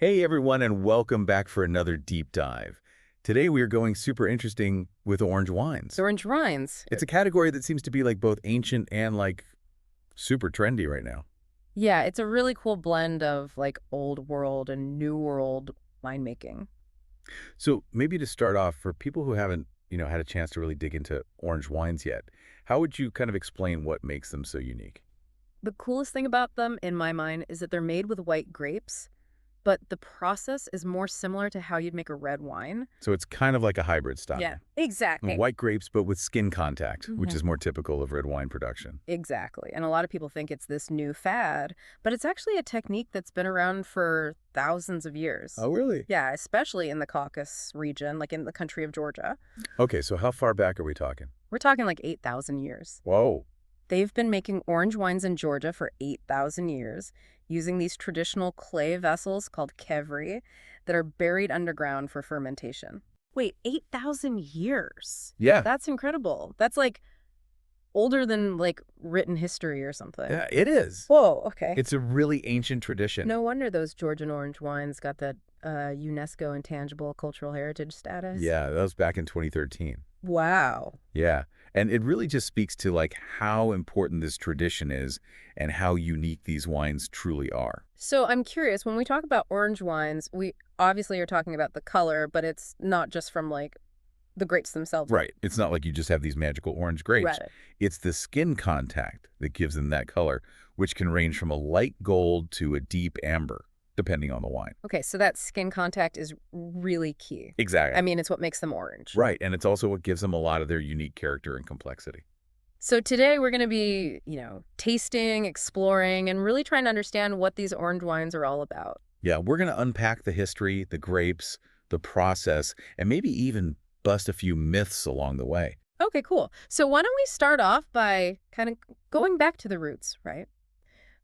Hey everyone, and welcome back for another deep dive. Today we are going super interesting with orange wines. Orange wines. It's a category that seems to be like both ancient and like super trendy right now. Yeah, it's a really cool blend of like old world and new world winemaking. So maybe to start off, for people who haven't, had a chance to really dig into orange wines yet, how would you kind of explain what makes them so unique? The coolest thing about them, in my mind, is that they're made with white grapes, but the process is more similar to how you'd make a red wine. So it's kind of like a hybrid Yeah, style. exactly. White grapes, but with skin contact, which Mhm. is more typical of red wine production. Exactly. And a lot of people think it's this new fad, but it's actually a technique that's been around for thousands of years. Oh, really? Yeah, especially in the Caucasus region, like in the country of Georgia. Okay, so how far back are we talking? We're talking like 8,000 years. Whoa. They've been making orange wines in Georgia for 8,000 years using these traditional clay vessels called kevri that are buried underground for fermentation. Wait, 8,000 years? Yeah. That's incredible. That's like older than like written history or something. Yeah, it is. Whoa, okay. It's a really ancient tradition. No wonder those Georgian orange wines got that UNESCO Intangible Cultural Heritage status. Yeah, that was back in 2013. Wow. Yeah. And it really just speaks to like how important this tradition is and how unique these wines truly are. So I'm curious, when we talk about orange wines, we obviously are talking about the color, but it's not just from like the grapes themselves. Right. It's not like you just have these magical orange grapes. Right. It's the skin contact that gives them that color, which can range from a light gold to a deep amber, depending on the wine. Okay, so that skin contact is really key. Exactly. I mean, it's what makes them orange. Right. And it's also what gives them a lot of their unique character and complexity. So today we're going to be, tasting, exploring, and really trying to understand what these orange wines are all about. Yeah, we're going to unpack the history, the grapes, the process, and maybe even bust a few myths along the way. Okay, cool. So why don't we start off by kind of going back to the roots, right?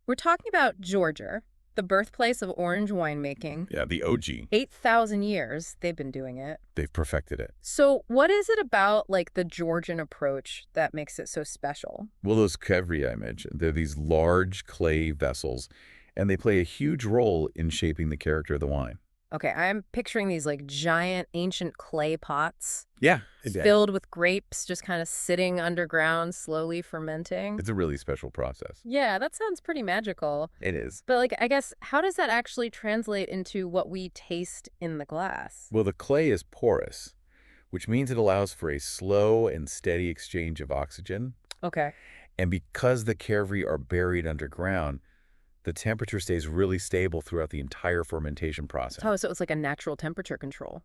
We're talking about Georgia, the birthplace of orange winemaking. Yeah, the OG. 8,000 years they've been doing it. They've perfected it. So what is it about like the Georgian approach that makes it so special? Well, those kevri I mentioned, they're these large clay vessels, and they play a huge role in shaping the character of the wine. Okay, I'm picturing these like giant ancient clay pots Yeah, filled with grapes just kind of sitting underground, slowly fermenting. it's a really special process. Yeah, that sounds pretty magical. It is. But like, I guess, how does that actually translate into what we taste in the glass? Well, the clay is porous, which means it allows for a slow and steady exchange of oxygen. Okay. And because the kevri are buried underground, the temperature stays really stable throughout the entire fermentation process. Oh, so it's like a natural temperature control.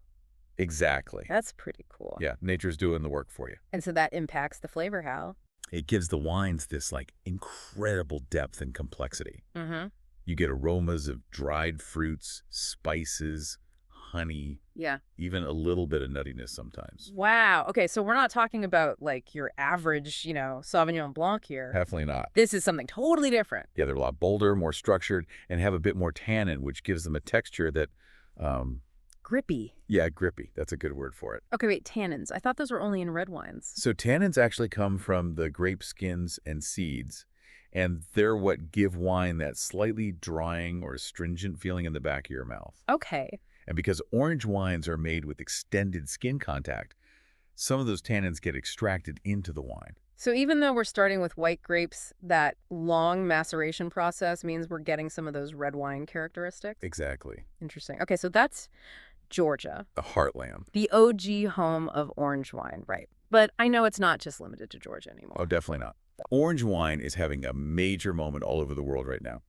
Exactly. That's pretty cool. Yeah, nature's doing the work for you. And so that impacts the flavor how? It gives the wines this like incredible depth and complexity. Mm-hmm. You get aromas of dried fruits, spices, honey, Yeah. even a little bit of nuttiness sometimes. Wow. Okay, so we're not talking about like your average, Sauvignon Blanc here. Definitely not. This is something totally different. Yeah, they're a lot bolder, more structured, and have a bit more tannin, which gives them a texture that, Grippy. yeah, grippy. That's a good word for it. Okay, wait, tannins. I thought those were only in red wines. So tannins actually come from the grape skins and seeds, and they're what give wine that slightly drying or astringent feeling in the back of your mouth. Okay. And because orange wines are made with extended skin contact, some of those tannins get extracted into the wine. So even though we're starting with white grapes, that long maceration process means we're getting some of those red wine characteristics? Exactly. Interesting. Okay, so that's Georgia, The heartland. the OG home of orange wine, right? But I know it's not just limited to Georgia anymore. Oh, definitely not. Orange wine is having a major moment all over the world right now.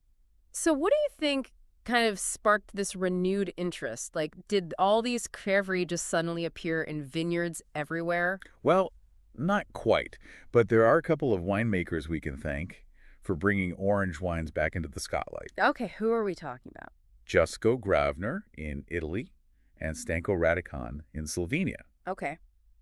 So what do you think kind of sparked this renewed interest? Like, did all these kevri just suddenly appear in vineyards everywhere? Well, not quite, but there are a couple of winemakers we can thank for bringing orange wines back into the spotlight. Okay, who are we talking about? Jusco Gravner in Italy and Stanko Radikon in Slovenia. Okay.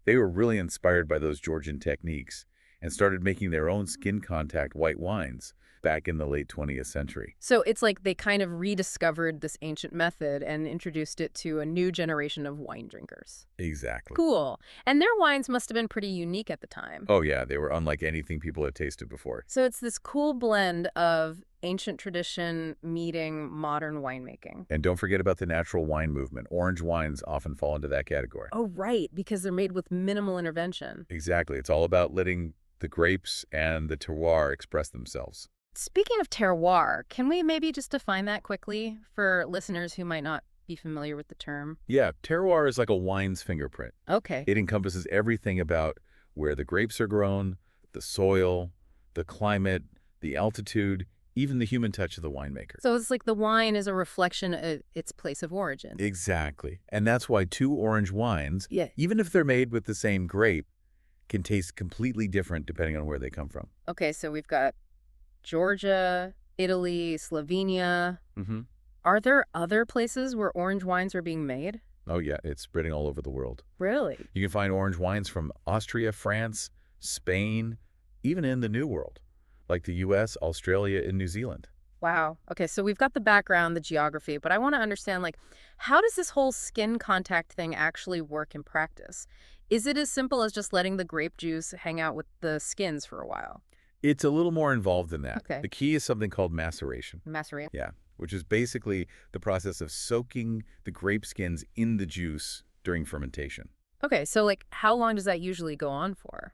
They were really inspired by those Georgian techniques and started making their own skin contact white wines back in the late 20th century. So it's like they kind of rediscovered this ancient method and introduced it to a new generation of wine drinkers. Exactly. Cool. And their wines must have been pretty unique at the time. Oh yeah, they were unlike anything people had tasted before. So it's this cool blend of ancient tradition meeting modern winemaking. And don't forget about the natural wine movement. Orange wines often fall into that category. Oh, right, because they're made with minimal intervention. Exactly. It's all about letting the grapes and the terroir express themselves. Speaking of terroir, can we maybe just define that quickly for listeners who might not be familiar with the term? Yeah, terroir is like a wine's fingerprint. Okay. It encompasses everything about where the grapes are grown, the soil, the climate, the altitude, even the human touch of the winemaker. So it's like the wine is a reflection of its place of origin. Exactly. And that's why two orange wines, Yeah. even if they're made with the same grape, can taste completely different depending on where they come from. Okay, so we've got Georgia, Italy, Slovenia. Mm-hmm. Are there other places where orange wines are being made? Oh, yeah, it's spreading all over the world. Really? You can find orange wines from Austria, France, Spain, even in the New World, like the U.S., Australia, and New Zealand. Wow. Okay, so we've got the background, the geography, but I want to understand, like, how does this whole skin contact thing actually work in practice? Is it as simple as just letting the grape juice hang out with the skins for a while? It's a little more involved than that. Okay. The key is something called maceration. Macerate. Yeah, which is basically the process of soaking the grape skins in the juice during fermentation. Okay, so, like, how long does that usually go on for?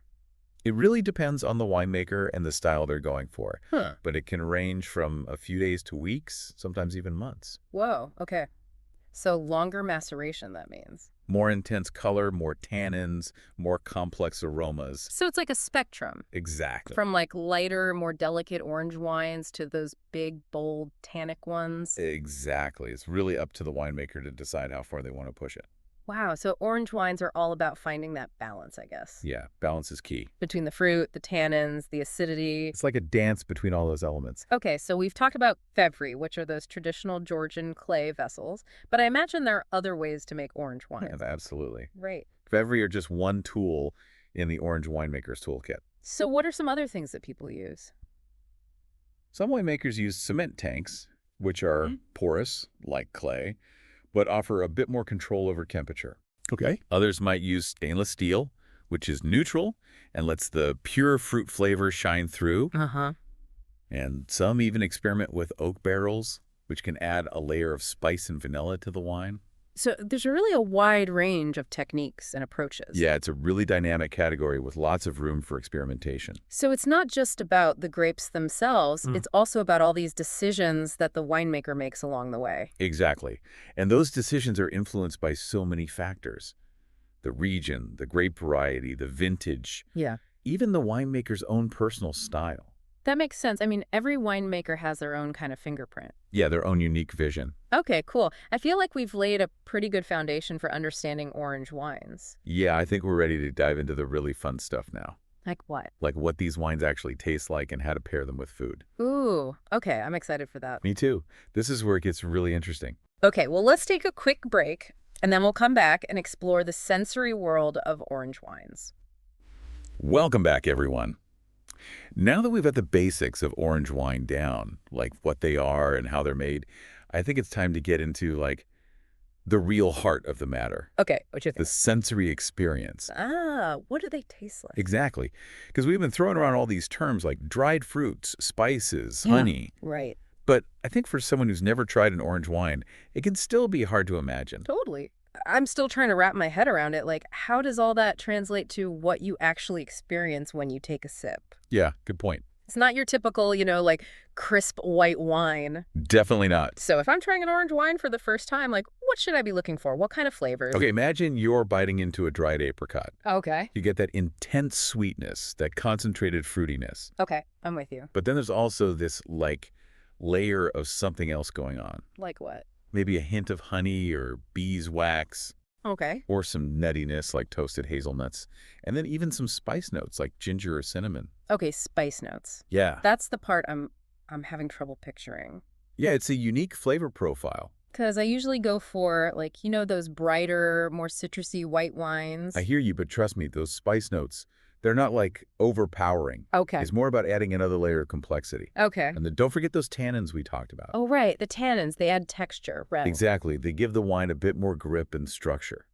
It really depends on the winemaker and the style they're going for, Huh. but it can range from a few days to weeks, sometimes even months. Whoa, okay. So longer maceration, that means. More intense color, more tannins, more complex aromas. So it's like a spectrum. Exactly. From like lighter, more delicate orange wines to those big, bold, tannic ones. Exactly. It's really up to the winemaker to decide how far they want to push it. Wow, so orange wines are all about finding that balance, I guess. Yeah, balance is key. Between the fruit, the tannins, the acidity. It's like a dance between all those elements. Okay, so we've talked about fevri, which are those traditional Georgian clay vessels, but I imagine there are other ways to make orange wines. Absolutely. Right. Fevri are just one tool in the orange winemaker's toolkit. So what are some other things that people use? Some winemakers use cement tanks, which are porous, like clay, but offer a bit more control over temperature. Okay. Others might use stainless steel, which is neutral and lets the pure fruit flavor shine through. Uh-huh. And some even experiment with oak barrels, which can add a layer of spice and vanilla to the wine. So there's really a wide range of techniques and approaches. Yeah, it's a really dynamic category with lots of room for experimentation. So it's not just about the grapes themselves, it's also about all these decisions that the winemaker makes along the way. Exactly. And those decisions are influenced by so many factors. The region, the grape variety, the vintage, Yeah. even the winemaker's own personal style. That makes sense. I mean, every winemaker has their own kind of fingerprint. Yeah, their own unique vision. Okay, cool. I feel like we've laid a pretty good foundation for understanding orange wines. Yeah, I think we're ready to dive into the really fun stuff now. Like what? Like what these wines actually taste like and how to pair them with food. Ooh, okay, I'm excited for that. Me too. This is where it gets really interesting. Okay, well, let's take a quick break, and then we'll come back and explore the sensory world of orange wines. Welcome back, everyone. Now that we've got the basics of orange wine down, like what they are and how they're made, I think it's time to get into, like, the real heart of the matter, Okay, what you the think? sensory experience. What do they taste like? Exactly. Because we've been throwing around all these terms like dried fruits, spices, Yeah. honey. Right. But I think for someone who's never tried an orange wine, it can still be hard to imagine. Totally. I'm still trying to wrap my head around it. Like, how does all that translate to what you actually experience when you take a sip? Yeah, good point. It's not your typical, like crisp white wine. Definitely not. So if I'm trying an orange wine for the first time, like, what should I be looking for? What kind of flavors? Okay, imagine you're biting into a dried apricot. Okay. You get that intense sweetness, that concentrated fruitiness. Okay, I'm with you. But then there's also this, like, layer of something else going on. Like what? Maybe a hint of honey or beeswax, Okay. or some nuttiness like toasted hazelnuts, and then even some spice notes like ginger or cinnamon. Okay, spice notes. Yeah. That's the part I'm having trouble picturing. Yeah, it's a unique flavor profile. Because I usually go for, like, those brighter, more citrusy white wines. I hear you, but trust me, those spice notes, they're not, like, overpowering. Okay. It's more about adding another layer of complexity. Okay. And then don't forget those tannins we talked about. Oh, right. The tannins, they add texture. Right. Exactly. They give the wine a bit more grip and structure.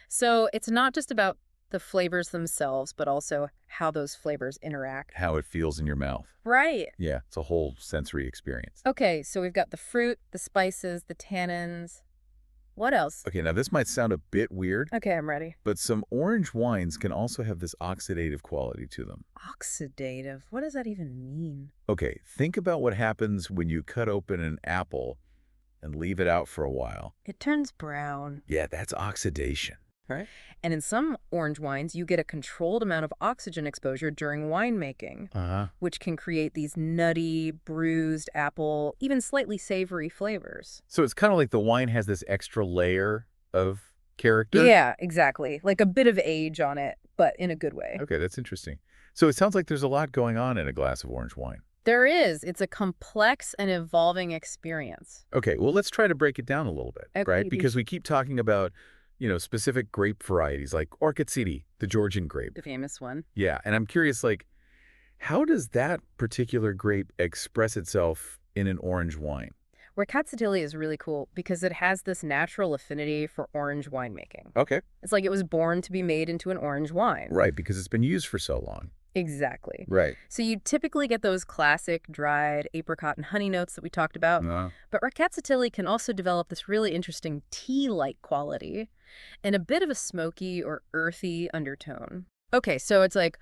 So it's not just about the flavors themselves, but also how those flavors interact. How it feels in your mouth. Right. Yeah, it's a whole sensory experience. Okay, so we've got the fruit, the spices, the tannins. What else? Okay, now this might sound a bit weird, Okay, I'm ready. but some orange wines can also have this oxidative quality to them. Oxidative. What does that even mean? Okay, think about what happens when you cut open an apple and leave it out for a while. It turns brown. Yeah, that's oxidation. Right? And in some orange wines, you get a controlled amount of oxygen exposure during winemaking, which can create these nutty, bruised apple, even slightly savory flavors. So it's kind of like the wine has this extra layer of character? Yeah, exactly. Like a bit of age on it, but in a good way. Okay, that's interesting. So it sounds like there's a lot going on in a glass of orange wine. There is. It's a complex and evolving experience. Okay, well, let's try to break it down a little bit, Okay, right? Because we keep talking about, specific grape varieties like Orchidsidi, the Georgian grape. The famous one. Yeah, and I'm curious, how does that particular grape express itself in an orange wine? Ricatsatilli is really cool because it has this natural affinity for orange winemaking. Okay. It's like it was born to be made into an orange wine. Right, because it's been used for so long. Exactly. Right. So you typically get those classic dried apricot and honey notes that we talked about. But Ricatsatilli can also develop this really interesting tea-like quality and a bit of a smoky or earthy undertone. Okay, so it's like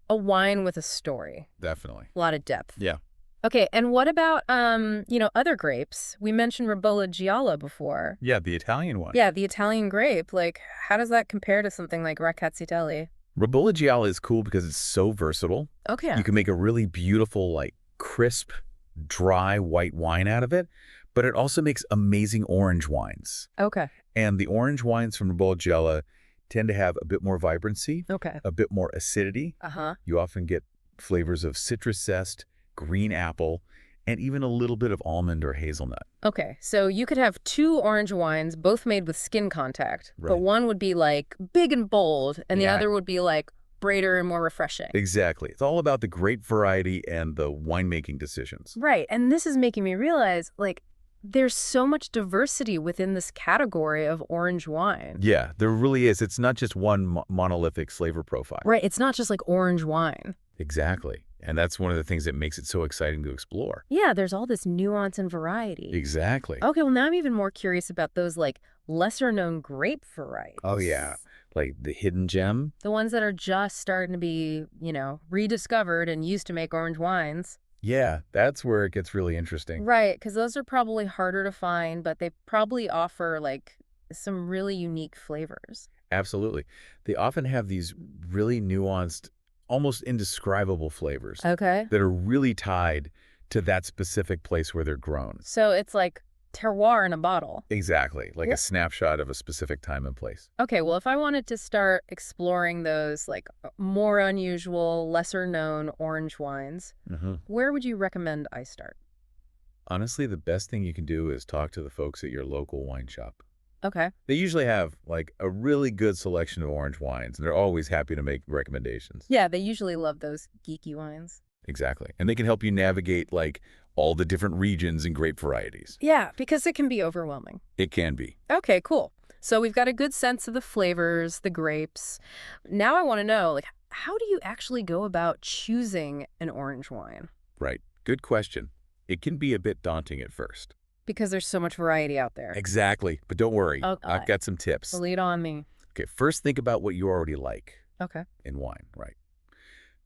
a wine with a story. Definitely. A lot of depth. Yeah. Okay, and what about, other grapes? We mentioned Ribolla Gialla before. Yeah, the Italian one. Yeah, the Italian grape. Like, how does that compare to something like Ricatsatilli? Ribolla Gialla is cool because it's so versatile. Okay. You can make a really beautiful, crisp, dry white wine out of it, but it also makes amazing orange wines. Okay. And the orange wines from Ribolla Gialla tend to have a bit more vibrancy, Okay. a bit more acidity. You often get flavors of citrus zest, green apple, and even a little bit of almond or hazelnut. Okay, so you could have two orange wines, both made with skin contact, but Right. one would be like big and bold, and the Yeah. other would be like brighter and more refreshing. Exactly. It's all about the grape variety and the winemaking decisions. Right, and this is making me realize, there's so much diversity within this category of orange wine. Yeah, there really is. It's not just one monolithic flavor profile. Right, it's not just like orange wine. Exactly. And that's one of the things that makes it so exciting to explore. Yeah, there's all this nuance and variety. Exactly. Okay, well, now I'm even more curious about those, lesser-known grape varieties. Oh, yeah. Like the hidden gem. The ones that are just starting to be, rediscovered and used to make orange wines. Yeah, that's where it gets really interesting. Right, because those are probably harder to find, but they probably offer, some really unique flavors. Absolutely. They often have these really nuanced, almost indescribable flavors Okay. that are really tied to that specific place where they're grown. So it's like terroir in a bottle. Exactly, like Yeah. a snapshot of a specific time and place. Okay, well, if I wanted to start exploring those, more unusual, lesser-known orange wines, where would you recommend I start? Honestly, the best thing you can do is talk to the folks at your local wine shop. Okay. They usually have, a really good selection of orange wines, and they're always happy to make recommendations. Yeah, they usually love those geeky wines. Exactly. And they can help you navigate, all the different regions and grape varieties. Yeah, because it can be overwhelming. It can be. Okay, cool. So we've got a good sense of the flavors, the grapes. Now I want to know, how do you actually go about choosing an orange wine? Right. Good question. It can be a bit daunting at first. Because there's so much variety out there. Exactly. But don't worry. Okay. I've got some tips. Lead on me. Okay, first think about what you already like Okay. in wine, right?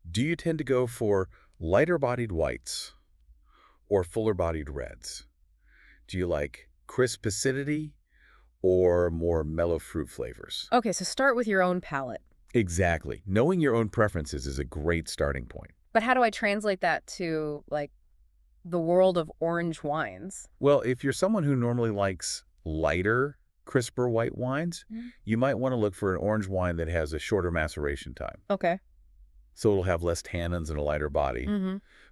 Do you tend to go for lighter-bodied whites or fuller-bodied reds? Do you like crisp acidity or more mellow fruit flavors? Okay, so start with your own palate. Exactly. Knowing your own preferences is a great starting point. But how do I translate that to, the world of orange wines? Well, if you're someone who normally likes lighter, crisper white wines, you might want to look for an orange wine that has a shorter maceration time. Okay. So it'll have less tannins and a lighter body.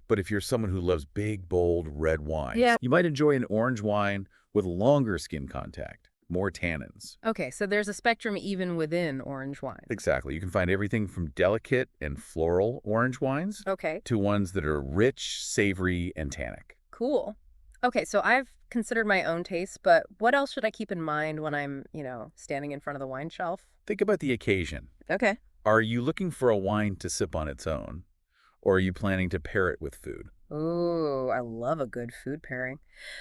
But if you're someone who loves big, bold, red wines, Yeah. you might enjoy an orange wine with longer skin contact, more tannins. Okay, so there's a spectrum even within orange wines. Exactly. You can find everything from delicate and floral orange wines Okay, to ones that are rich, savory, and tannic. cool. Okay, so I've considered my own taste, but what else should I keep in mind when I'm, standing in front of the wine shelf? Think about the occasion. Okay. Are you looking for a wine to sip on its own, or are you planning to pair it with food? Ooh, I love a good food pairing.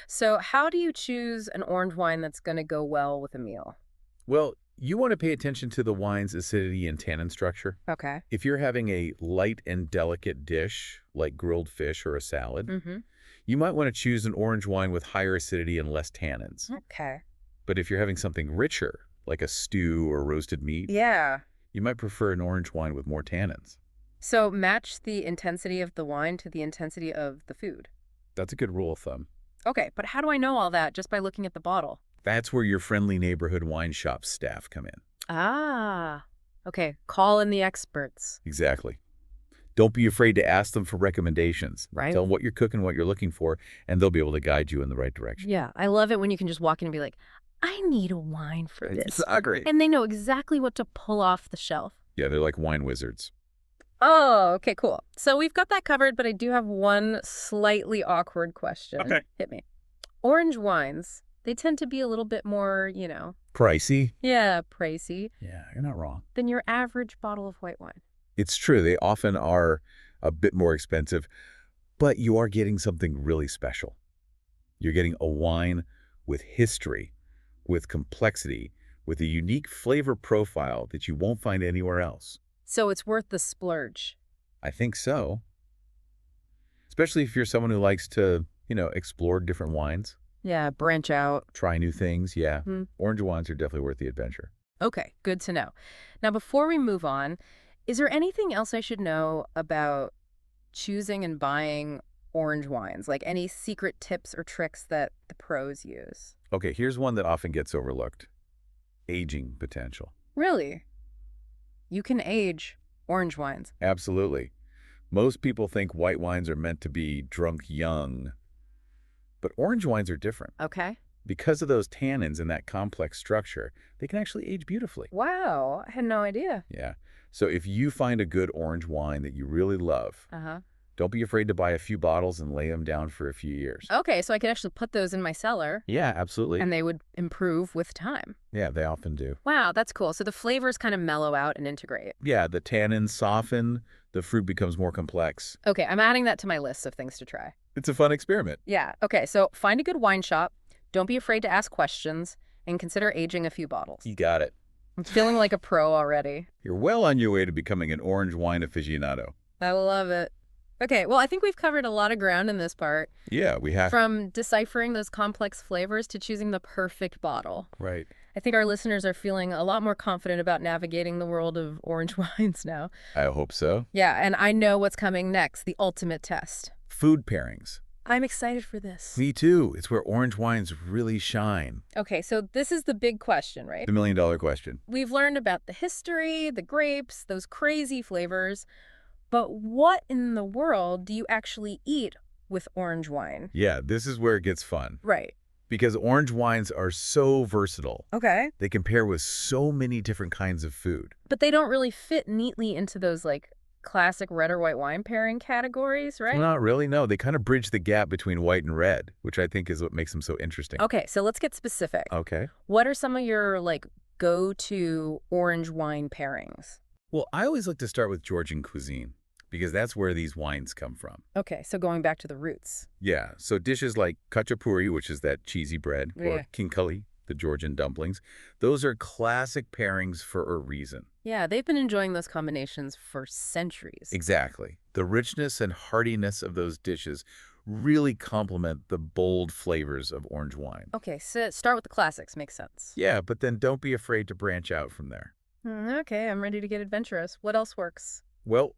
So how do you choose an orange wine that's going to go well with a meal? Well, you want to pay attention to the wine's acidity and tannin structure. Okay. If you're having a light and delicate dish, like grilled fish or a salad, Mm-hmm. you might want to choose an orange wine with higher acidity and less tannins. Okay. But if you're having something richer, like a stew or roasted meat, Yeah. you might prefer an orange wine with more tannins. So match the intensity of the wine to the intensity of the food. That's a good rule of thumb. Okay, but how do I know all that just by looking at the bottle? That's where your friendly neighborhood wine shop staff come in. Ah. Okay, call in the experts. Exactly. Don't be afraid to ask them for recommendations. Right. Tell them what you're cooking, what you're looking for, and they'll be able to guide you in the right direction. Yeah, I love it when you can just walk in and be like, I need a wine for this. Exactly. And they know exactly what to pull off the shelf. Yeah, they're like wine wizards. Oh, okay, cool. So we've got that covered, but I do have one slightly awkward question. Okay. Hit me. Orange wines, they tend to be a little bit more, Pricey? pricey Yeah, you're not wrong. than your average bottle of white wine. It's true. They often are a bit more expensive, but you are getting something really special. You're getting a wine with history, with complexity, with a unique flavor profile that you won't find anywhere else. So it's worth the splurge. I think so. Especially if you're someone who likes to, explore different wines, Yeah, branch out. try new things. Yeah, Hmm. orange wines are definitely worth the adventure. Okay, good to know. Now, before we move on, is there anything else I should know about choosing and buying orange wines? Like any secret tips or tricks that the pros use? Okay, here's one that often gets overlooked. Aging potential. Really? You can age orange wines. Absolutely. Most people think white wines are meant to be drunk young, but orange wines are different. Okay. Because of those tannins and that complex structure, they can actually age beautifully. Wow, I had no idea. Yeah. So if you find a good orange wine that you really love, Uh-huh. don't be afraid to buy a few bottles and lay them down for a few years. Okay, so I could actually put those in my cellar Yeah, absolutely. and they would improve with time. Yeah, they often do. Wow, that's cool. So the flavors kind of mellow out and integrate. Yeah, the tannins soften, the fruit becomes more complex. Okay, I'm adding that to my list of things to try. It's a fun experiment. Yeah, okay, so find a good wine shop, don't be afraid to ask questions, and consider aging a few bottles. You got it. I'm feeling like a pro already. You're well on your way to becoming an orange wine aficionado. I love it. Okay, well, I think we've covered a lot of ground in this part, Yeah, we have. from deciphering those complex flavors to choosing the perfect bottle. Right. I think our listeners are feeling a lot more confident about navigating the world of orange wines now. I hope so. Yeah, and I know what's coming next, the ultimate test. Food pairings. I'm excited for this. Me too. It's where orange wines really shine. Okay, so this is the big question, right? The million-dollar question. We've learned about the history, the grapes, those crazy flavors, but what in the world do you actually eat with orange wine? Yeah, this is where it gets fun. Right. Because orange wines are so versatile. Okay. They can pair with so many different kinds of food. But they don't really fit neatly into those, classic red or white wine pairing categories, right? Well, not really, no. They kind of bridge the gap between white and red, which I think is what makes them so interesting. Okay, so let's get specific. Okay. What are some of your, go-to orange wine pairings? Well, I always like to start with Georgian cuisine because that's where these wines come from. Okay, so going back to the roots. Yeah, so dishes like khachapuri, which is that cheesy bread, Yeah. or kinkali, the Georgian dumplings, those are classic pairings for a reason. Yeah, they've been enjoying those combinations for centuries. Exactly. The richness and heartiness of those dishes really complement the bold flavors of orange wine. Okay, so start with the classics. Makes sense. Yeah, but then don't be afraid to branch out from there. Okay, I'm ready to get adventurous. What else works? Well,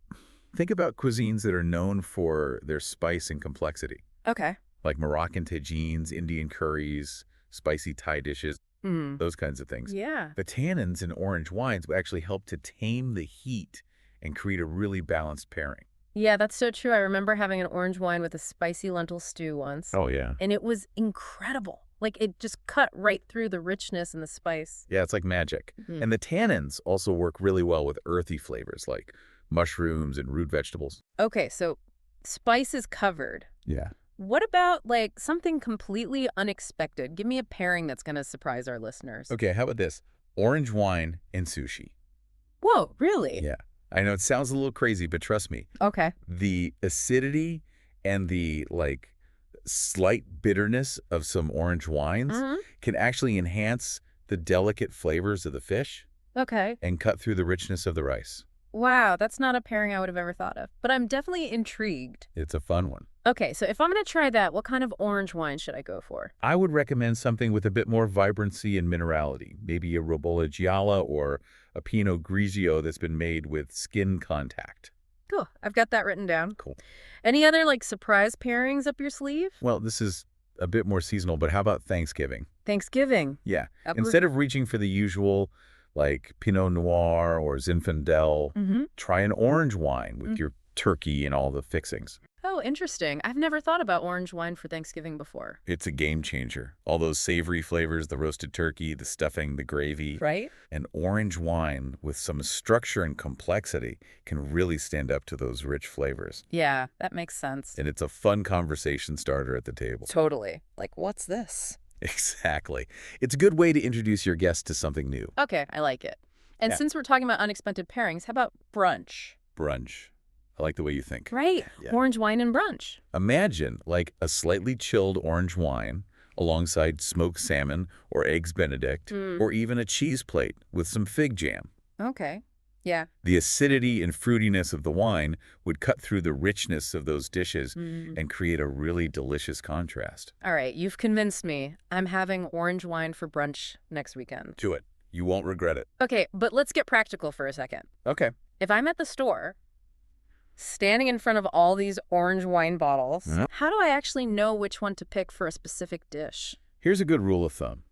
think about cuisines that are known for their spice and complexity, Okay. like Moroccan tagines, Indian curries, spicy Thai dishes, Hmm. those kinds of things. Yeah. The tannins in orange wines will actually help to tame the heat and create a really balanced pairing. Yeah, that's so true. I remember having an orange wine with a spicy lentil stew once. Oh, yeah. And it was incredible. It just cut right through the richness and the spice. Yeah, it's like magic. Mhm. And the tannins also work really well with earthy flavors like mushrooms and root vegetables. Okay, so spice is covered. Yeah. What about, something completely unexpected? Give me a pairing that's going to surprise our listeners. Okay, how about this? Orange wine and sushi. Whoa, really? Yeah. I know it sounds a little crazy, but trust me, Okay. the acidity and the, like, slight bitterness of some orange wines Mm-hmm. can actually enhance the delicate flavors of the fish Okay. and cut through the richness of the rice. Wow, that's not a pairing I would have ever thought of. But I'm definitely intrigued. It's a fun one. Okay, so if I'm going to try that, what kind of orange wine should I go for? I would recommend something with a bit more vibrancy and minerality, maybe a Robola Gialla or a Pinot Grigio that's been made with skin contact. Cool. I've got that written down. Cool. Any other, like, surprise pairings up your sleeve? Well, this is a bit more seasonal, but how about Thanksgiving? Thanksgiving. Yeah. Up Instead of reaching for the usual, like Pinot Noir or Zinfandel, Mm-hmm. try an orange wine with your turkey and all the fixings. Oh, interesting. I've never thought about orange wine for Thanksgiving before. It's a game changer. All those savory flavors, the roasted turkey, the stuffing, the gravy. Right? An orange wine with some structure and complexity can really stand up to those rich flavors. Yeah, that makes sense. And it's a fun conversation starter at the table. Totally. Like, what's this? Exactly. It's a good way to introduce your guests to something new. Okay, I like it. And Yeah. since we're talking about unexpected pairings, how about brunch? Brunch. I like the way you think. Right. Yeah. Orange wine and brunch. Imagine like a slightly chilled orange wine alongside smoked salmon or eggs Benedict or even a cheese plate with some fig jam. Okay. Yeah. The acidity and fruitiness of the wine would cut through the richness of those dishes and create a really delicious contrast. All right, you've convinced me. I'm having orange wine for brunch next weekend. Do it. You won't regret it. Okay, but let's get practical for a second. Okay. If I'm at the store, standing in front of all these orange wine bottles, how do I actually know which one to pick for a specific dish? Here's a good rule of thumb.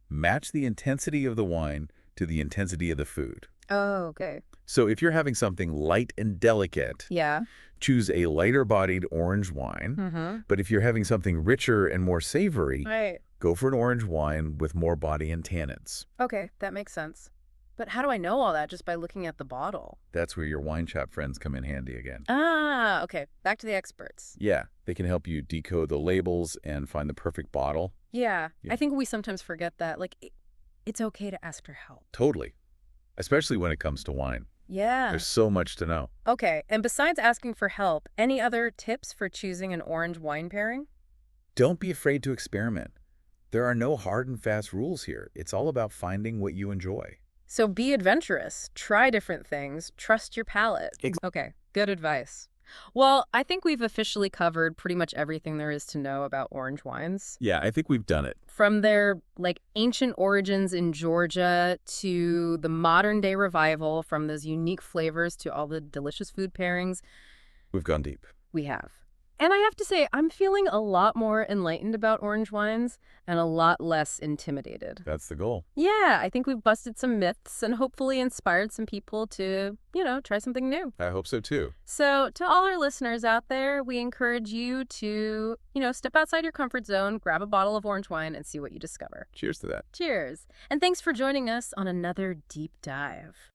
Match the intensity of the wine to the intensity of the food. Oh, okay. So if you're having something light and delicate, Yeah. choose a lighter-bodied orange wine. Mm-hmm. But if you're having something richer and more savory, Right. go for an orange wine with more body and tannins. Okay, that makes sense. But how do I know all that just by looking at the bottle? That's where your wine shop friends come in handy again. Ah, okay. Back to the experts. Yeah, they can help you decode the labels and find the perfect bottle. Yeah, Yeah. I think we sometimes forget that. Like, it's okay to ask for help. Totally. Especially when it comes to wine. Yeah. There's so much to know. Okay, and besides asking for help, any other tips for choosing an orange wine pairing? Don't be afraid to experiment. There are no hard and fast rules here. It's all about finding what you enjoy. So be adventurous, try different things, trust your palate. Okay, good advice. Well, I think we've officially covered pretty much everything there is to know about orange wines. Yeah, I think we've done it. From their ancient origins in Georgia to the modern day revival, from those unique flavors to all the delicious food pairings, We've gone deep. we have. And I have to say, I'm feeling a lot more enlightened about orange wines and a lot less intimidated. That's the goal. Yeah, I think we've busted some myths and hopefully inspired some people to, try something new. I hope so too. So to all our listeners out there, we encourage you to, step outside your comfort zone, grab a bottle of orange wine and see what you discover. Cheers to that. Cheers. And thanks for joining us on another deep dive.